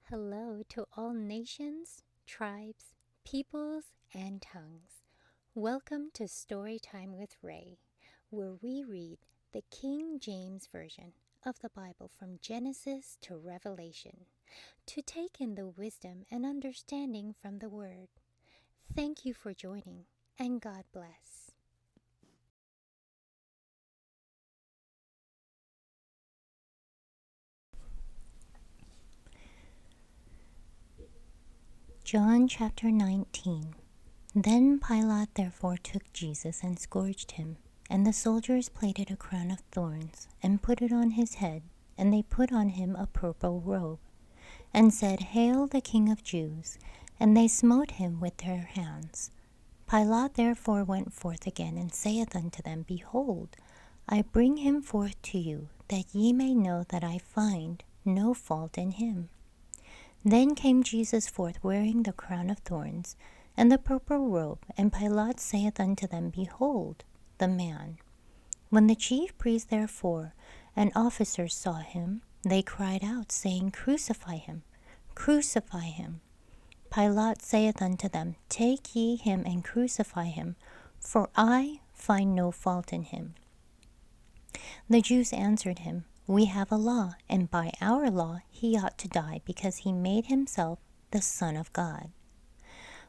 Hello to all nations, tribes, peoples, and tongues. Welcome to Storytime with Rae, where we read the King James Version of the Bible from Genesis to Revelation to take in the wisdom and understanding from the Word. Thank you for joining, and God bless. John chapter 19. Then Pilate therefore took Jesus and scourged him, and the soldiers plaited a crown of thorns, and put it on his head, and they put on him a purple robe, and said, Hail the King of Jews! And they smote him with their hands. Pilate therefore went forth again, and saith unto them, Behold, I bring him forth to you, that ye may know that I find no fault in him. Then came Jesus forth, wearing the crown of thorns, and the purple robe, and Pilate saith unto them, Behold the man. When the chief priests therefore and officers saw him, they cried out, saying, Crucify him, crucify him. Pilate saith unto them, Take ye him and crucify him, for I find no fault in him. The Jews answered him, We have a law, and by our law he ought to die, because he made himself the Son of God.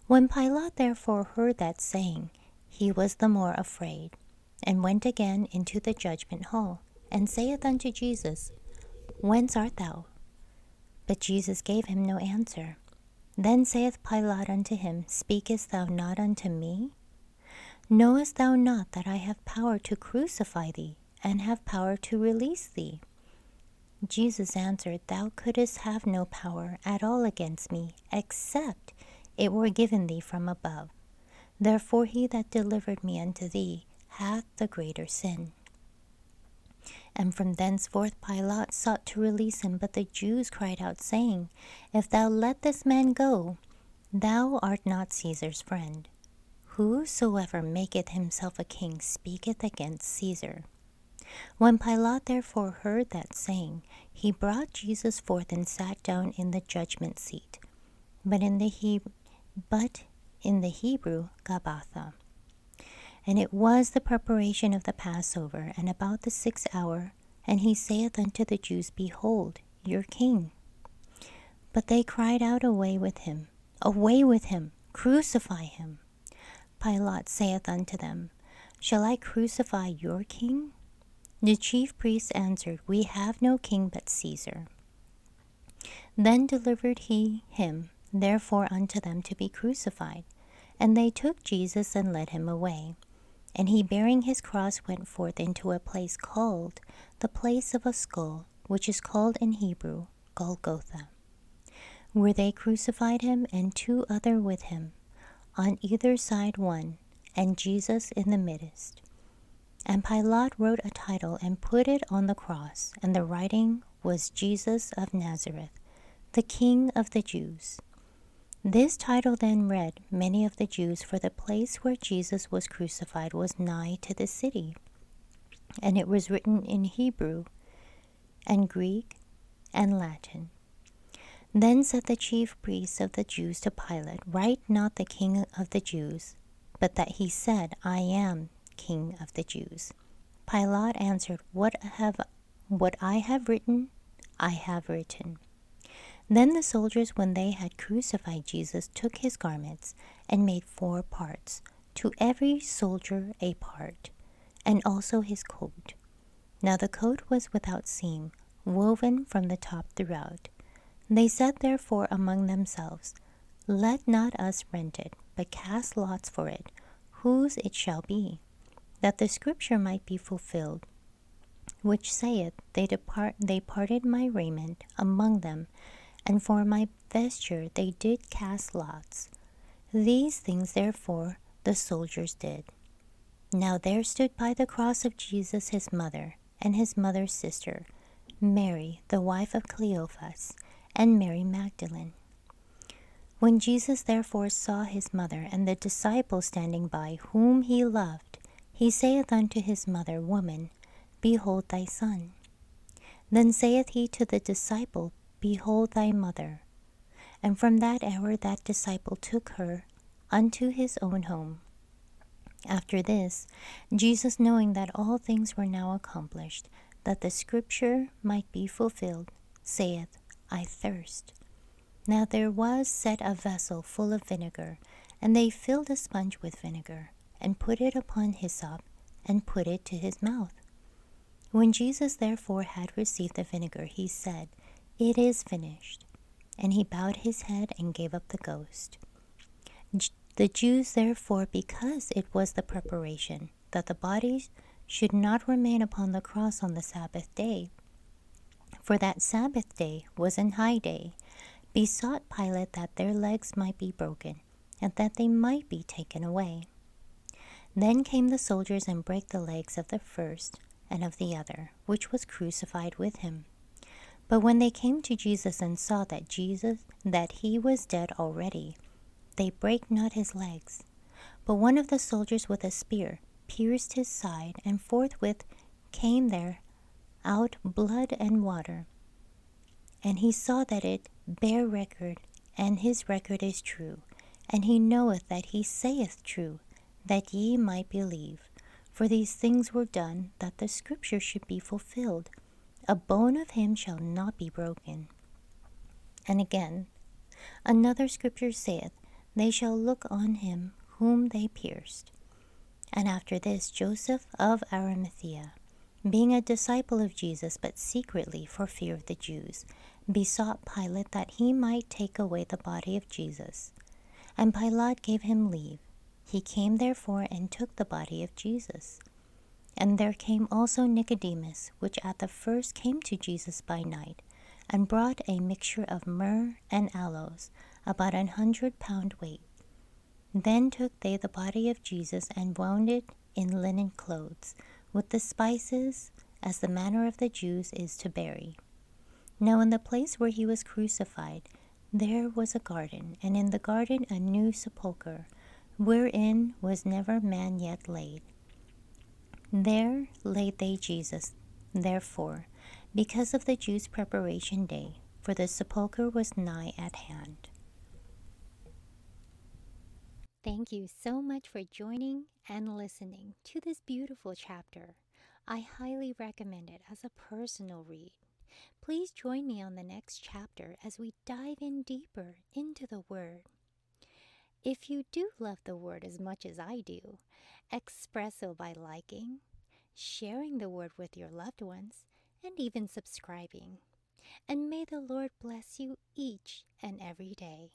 When Pilate therefore heard that saying, he was the more afraid, and went again into the judgment hall, and saith unto Jesus, Whence art thou? But Jesus gave him no answer. Then saith Pilate unto him, Speakest thou not unto me? Knowest thou not that I have power to crucify thee, and have power to release thee? Jesus answered, Thou couldst have no power at all against me, except it were given thee from above. Therefore he that delivered me unto thee hath the greater sin. And from thenceforth Pilate sought to release him, but the Jews cried out, saying, If thou let this man go, thou art not Caesar's friend. Whosoever maketh himself a king speaketh against Caesar. When Pilate therefore heard that saying, he brought Jesus forth and sat down in the judgment seat, but in the Hebrew, Gabbatha. And it was the preparation of the Passover, and about the 6th hour, and he saith unto the Jews, Behold, your king. But they cried out, Away with him, crucify him. Pilate saith unto them, Shall I crucify your king? The chief priests answered, We have no king but Caesar. Then delivered he him therefore unto them to be crucified. And they took Jesus and led him away. And he bearing his cross went forth into a place called the place of a skull, which is called in Hebrew Golgotha, where they crucified him, and two other with him, on either side one, and Jesus in the midst. And Pilate wrote a title and put it on the cross, and the writing was Jesus of Nazareth, the King of the Jews. This title then read many of the Jews, for the place where Jesus was crucified was nigh to the city, and it was written in Hebrew and Greek and Latin. Then said the chief priests of the Jews to Pilate, Write not the King of the Jews, but that he said, I am King of the Jews. Pilate answered, What I have written, I have written. Then the soldiers, when they had crucified Jesus, took his garments, and made 4 parts, to every soldier a part, and also his coat. Now the coat was without seam, woven from the top throughout. They said therefore among themselves, Let not us rent it, but cast lots for it, whose it shall be, that the scripture might be fulfilled, which saith, They parted my raiment among them, and for my vesture they did cast lots. These things therefore the soldiers did. Now there stood by the cross of Jesus his mother, and his mother's sister, Mary, the wife of Cleophas, and Mary Magdalene. When Jesus therefore saw his mother, and the disciple standing by, whom he loved, he saith unto his mother, Woman, behold thy son. Then saith he to the disciple, Behold thy mother. And from that hour that disciple took her unto his own home. After this, Jesus, knowing that all things were now accomplished, that the scripture might be fulfilled, saith, I thirst. Now there was set a vessel full of vinegar, and they filled a sponge with vinegar, and put it upon hyssop, and put it to his mouth. When Jesus therefore had received the vinegar, he said, It is finished. And he bowed his head and gave up the ghost. The Jews therefore, because it was the preparation, that the bodies should not remain upon the cross on the Sabbath day, for that Sabbath day was an high day, besought Pilate that their legs might be broken, and that they might be taken away. Then came the soldiers and brake the legs of the first and of the other, which was crucified with him. But when they came to Jesus and saw that he was dead already, they brake not his legs. But one of the soldiers with a spear pierced his side, and forthwith came there out blood and water. And he saw that it bare record, and his record is true. And he knoweth that he saith true, that ye might believe. For these things were done, that the scripture should be fulfilled. A bone of him shall not be broken. And again, another scripture saith, They shall look on him whom they pierced. And after this, Joseph of Arimathea, being a disciple of Jesus, but secretly for fear of the Jews, besought Pilate that he might take away the body of Jesus. And Pilate gave him leave. He came therefore and took the body of Jesus. And there came also Nicodemus, which at the first came to Jesus by night, and brought a mixture of myrrh and aloes, about 100 pound weight. Then took they the body of Jesus, and wound it in linen clothes, with the spices, as the manner of the Jews is to bury. Now in the place where he was crucified, there was a garden, and in the garden a new sepulchre, wherein was never man yet laid. There laid they Jesus, therefore, because of the Jews' preparation day, for the sepulchre was nigh at hand. Thank you so much for joining and listening to this beautiful chapter. I highly recommend it as a personal read. Please join me on the next chapter as we dive in deeper into the Word. If you do love the Word as much as I do, express so by liking, sharing the Word with your loved ones, and even subscribing. And may the Lord bless you each and every day.